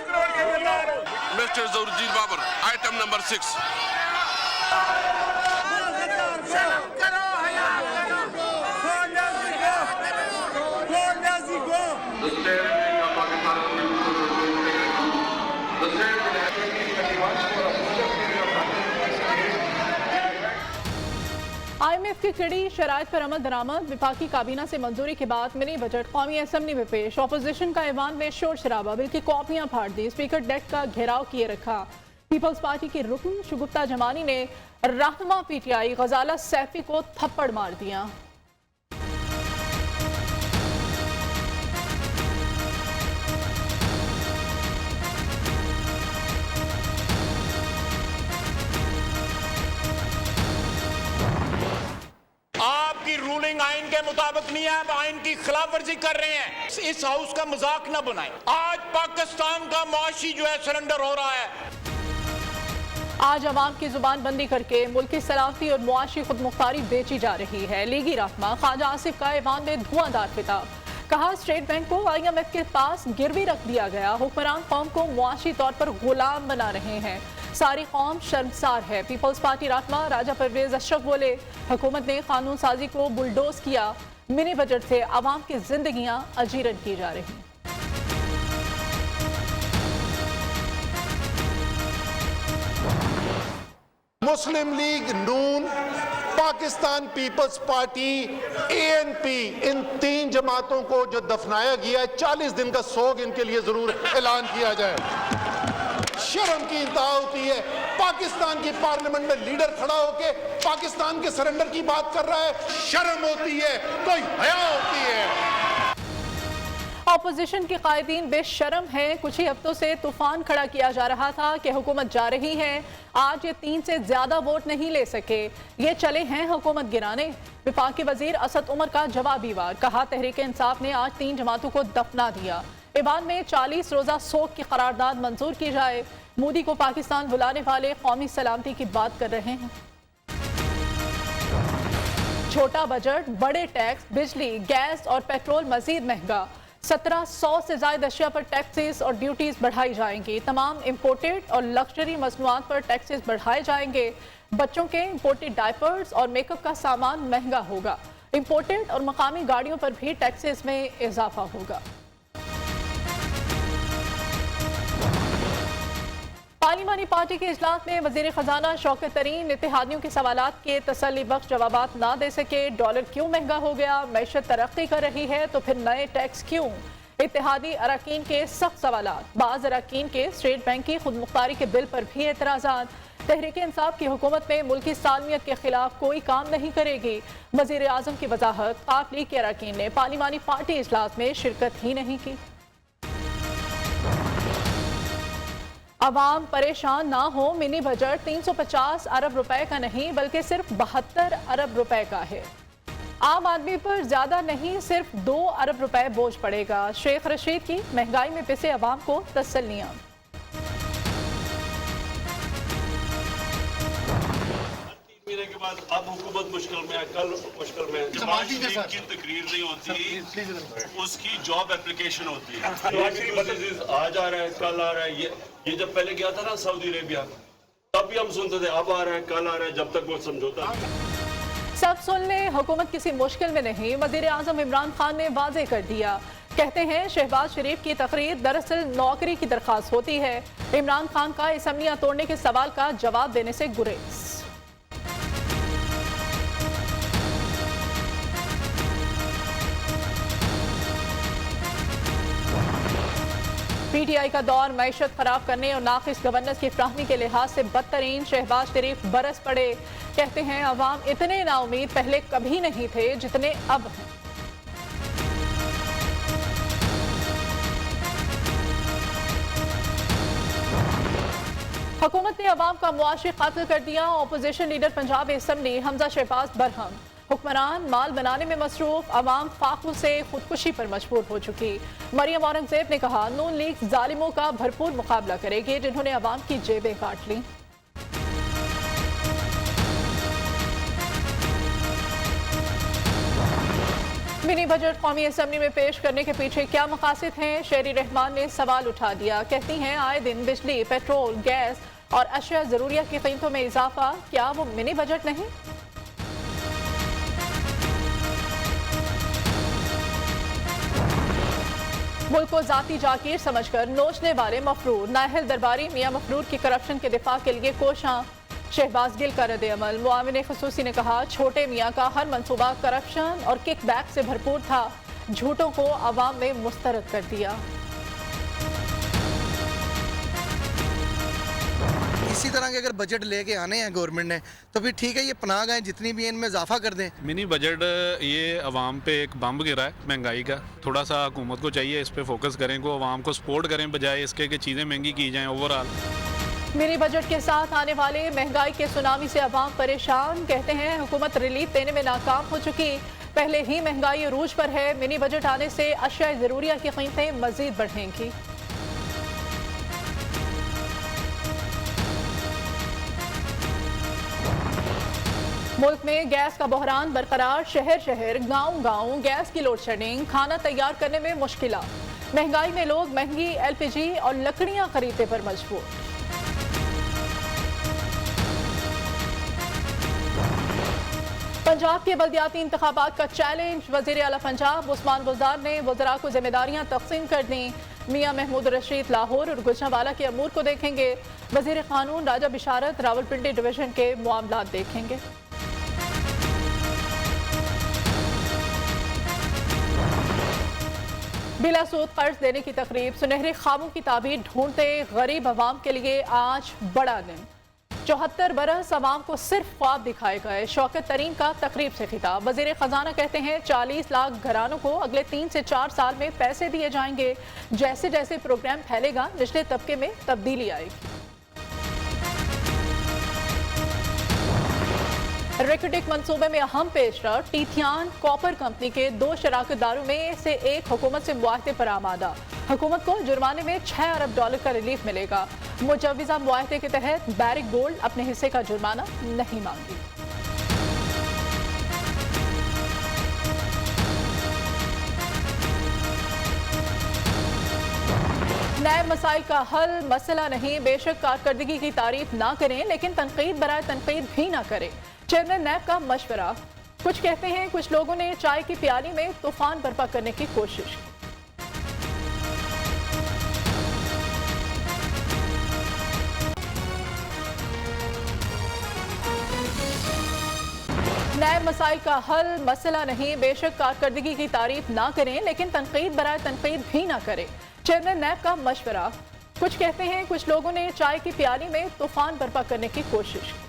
Mr. Zawjid Babar, item number 6. IMF की कड़ी शराइत पर अमल दरामद। विफाकी काबीना से मंजूरी के बाद मिनी बजट कौमी असम्बली में पेश। अपोजिशन का ऐवान में शोर शराबा, बिल की कॉपियां फाड़ दी, स्पीकर डेस्क का घेराव किए रखा। पीपल्स पार्टी के रुकन शुगुफ्ता जमानी ने रहनुमा PTI गजाला सैफी को थप्पड़ मार दिया। आपकी रूलिंग आइन के मुताबिक नहीं है, आप आइन की खिलाफ वर्जी कर रहे हैं। इस हाउस का मजाक न बनाएं। आज पाकिस्तान का मुआशी जो है सरेंडर हो रहा है। आज अवाम की जुबान बंदी करके मुल्क की सलामती और मुआशी खुद मुख्तारी बेची जा रही है। लीगी रहनुमा ख्वाजा आसिफ का ऐवान में धुआंधार खिताब। कहा स्टेट बैंक को IMF के पास गिरवी रख दिया गया। हुक्मरान कौम को मुआशी तौर पर गुलाम बना रहे हैं। सारी कौम शर्मसार है। पीपल्स पार्टी रहनुमा राजा परवेज अशरफ बोले, हुकूमत ने कानून साजी को बुलडोज किया। मिनी बजट से आवाम की जिंदगियां अजीरन की जा रही। मुस्लिम लीग नून, पाकिस्तान पीपल्स पार्टी, ANP, इन 3 जमातों को जो दफनाया गया है, 40 दिन का सोग इनके लिए जरूर ऐलान किया जाए। शर्म की इंतहा होती है। पाकिस्तान की पार्लियामेंट में लीडर खड़ा होके पाकिस्तान के सरेंडर की बात कर रहा है। शर्म होती है, कोई हया होती है। अपोजिशन के कायदीन बेशरम हैं। कुछ ही हफ्तों से तूफान खड़ा किया जा रहा था कि हुकूमत जा रही है। आज ये 3 से ज्यादा वोट नहीं ले सके, ये चले हैं हुकूमत गिराने। विफाकी वजीर असद उमर का जवाबी वार। कहा तहरीक इंसाफ ने आज 3 जमातों को दफना दिया। ईवान में 40 रोजा सोग की करारदाद मंजूर की जाए। मोदी को पाकिस्तान बुलाने वाले कौमी सलामती की बात कर रहे हैं। छोटा बजट, बड़े टैक्स, बिजली, गैस और पेट्रोल मजीद महंगा। 1700 से ज्यादा अशिया पर टैक्सेस और ड्यूटीज बढ़ाई जाएंगी। तमाम इम्पोर्टेड और लग्जरी मसनूआत पर टैक्सेस बढ़ाए जाएंगे। बच्चों के इम्पोर्टेड डायपर्स और मेकअप का सामान महंगा होगा। इम्पोर्टेड और मकामी गाड़ियों पर भी टैक्सेस में इजाफा होगा। पार्लिमानी पार्टी के इजलास में वजीर खजाना शौकत तरीन इत्तेहादियों के सवालात के तसल्ली बख्श जवाबात ना दे सके। डॉलर क्यों महंगा हो गया, मैशत तरक्की कर रही है तो फिर नए टैक्स क्यों। इत्तेहादी अरकान के सख्त सवालात। बाज़ अरकान के स्टेट बैंक की खुद मुख्तारी के बिल पर भी एतराज़ात। तहरीक इंसाफ की हुकूमत में मुल्की सालमियत के खिलाफ कोई काम नहीं करेगी। वजीर आज़म की वजाहत। काफ लीग के अरकान ने पार्लिमानी पार्टी इजलास में शिरकत ही नहीं की। अवाम परेशान ना हो, मिनी बजट 350 अरब रुपए का नहीं बल्कि सिर्फ 72 अरब रुपए का है। आम आदमी पर ज्यादा नहीं, सिर्फ 2 अरब रुपए बोझ पड़ेगा। शेख रशीद की महंगाई में पिसे अवाम को तसल्लियां। के बाद अब हुकूमत मुश्किल में है, कल मुश्किल में है। की तकरीर नहीं होती, उसकी जॉब एप्लीकेशन होती है। आज आ रहा है, कल आ रहा है। ये जब पहले गया था ना सऊदी अरेबिया, तब भी हम सुनते थे अब आ रहा है, कल आ रहा है, जब तक वो समझौता। सब सुन ले, हुकूमत किसी मुश्किल में नहीं। वजीर आजम इमरान खान ने वाजे कर दिया। कहते हैं शहबाज शरीफ की तकरीर दरअसल नौकरी की दरख्वास्त होती है। इमरान खान का असम्बलियां तोड़ने के सवाल का जवाब देने से गुरेज। PTI का दौर मैशत खराब करने और नाकिस गवर्नेंस की फ्राहमी के लिहाज से बदतरीन। शहबाज शरीफ बरस पड़े। कहते हैं अवाम इतने नाउमीद पहले कभी नहीं थे जितने अब हैं। हुकूमत ने अवाम का मुआशी कत्ल कर दिया। Opposition leader Punjab assembly Hamza Shahbaz बरहम। हुक्मरान माल बनाने में मसरूफ, अवाम फाखुर से खुदकुशी पर मजबूर हो चुकी। मरियम औरंगजेब ने कहा नून लीग जालिमों का भरपूर मुकाबला करेगी जिन्होंने अवाम की जेबें काट ली। मिनी बजट कौमी असम्बली में पेश करने के पीछे क्या मकासद हैं? शेरी रहमान ने सवाल उठा दिया। कहती हैं आए दिन बिजली, पेट्रोल, गैस और अशिया जरूरिया की कीमतों में इजाफा, क्या वो मिनी बजट नहीं? मुल्क को जाती जागीर समझकर नोचने वाले मफरूर नाहल दरबारी मियां मफरूर की करप्शन के दिफा के लिए कोशां। शहबाज गिल का रद्द अमल। मुआविन खसूसी ने कहा छोटे मियां का हर मंसूबा करप्शन और किक बैक से भरपूर था, झूठों को अवाम में मुस्तरद कर दिया। इसी तरह के अगर बजट लेके आने हैं गवर्नमेंट ने तो फिर ठीक है, ये पनाह गए जितनी भी इनमें इजाफा कर दें। मिनी बजट ये अवाम पे एक बम गिरा है महंगाई का। थोड़ा सा हुकूमत को चाहिए इस पे फोकस करें, को अवाम को सपोर्ट करें बजाय इसके कि चीज़ें महंगी की जाएं ओवरऑल। मिनी बजट के साथ आने वाले महंगाई के सुनामी से अवाम परेशान। कहते हैं हुकूमत रिलीफ देने में नाकाम हो चुकी, पहले ही महंगाई अरूज पर है। मिनी बजट आने से अशिया जरूरिया की कीमतें मजीद बढ़ेंगी। मुल्क में गैस का बहरान बरकरार। शहर शहर, गांव गांव गैस की लोड शेडिंग, खाना तैयार करने में मुश्किलात। महंगाई में लोग महंगी LPG और लकड़ियां खरीदने पर मजबूर। पंजाब के बल्दियाती इंतखाबात का चैलेंज। वज़ीर आला पंजाब उस्मान बुज़दार ने वज़रा को जिम्मेदारियां तकसीम कर दी। मियां महमूद रशीद लाहौर और गुजरांवाला के अमूर को देखेंगे। वज़ीर कानून राजा बिशारत रावलपिंडी डिवीजन के मामलात देखेंगे। बिलासूद कर्ज देने की तकरीब। सुनहरे ख्वाबों की ताबीर ढूंढते गरीब अवाम के लिए आज बड़ा दिन। 74 बरस अवाम को सिर्फ ख्वाब दिखाए गए। शौकत तरीन का तकरीब से खिताब। वज़ीर खजाना कहते हैं 40 लाख घरानों को अगले 3 से 4 साल में पैसे दिए जाएंगे। जैसे जैसे प्रोग्राम फैलेगा निचले तबके में तब्दीली आएगी। रेक्यूटिक मंसूबे में अहम पेशरफ। टीथियान कॉपर कंपनी के 2 शराकतदारों में से एक हुकूमत से मुआहदे पर आमादा। हुकूमत को जुर्माने में $6 अरब का रिलीफ मिलेगा। मुजव्वज़ा मुआहदे के तहत बैरिक गोल्ड अपने हिस्से का जुर्माना नहीं मांगी। नैब मसाइल का हल मसला नहीं। बेशक कारकर्दगी की तारीफ ना करें लेकिन तनकीद बराए तनकीद भी ना करें। चेयरमैन नैब का मशवरा। कुछ कहते हैं कुछ लोगों ने चाय की प्याली में तूफान बर्पा करने की कोशिश की। नैब मसाइल का हल मसला नहीं। बेशक कारकर्दगी की तारीफ ना करें लेकिन तनकीद बराए तनकीद भी ना करें। चेयरमैन नैब का मशवरा। कुछ कहते हैं कुछ लोगों ने चाय की प्याली में तूफान बर्पा करने की कोशिश की।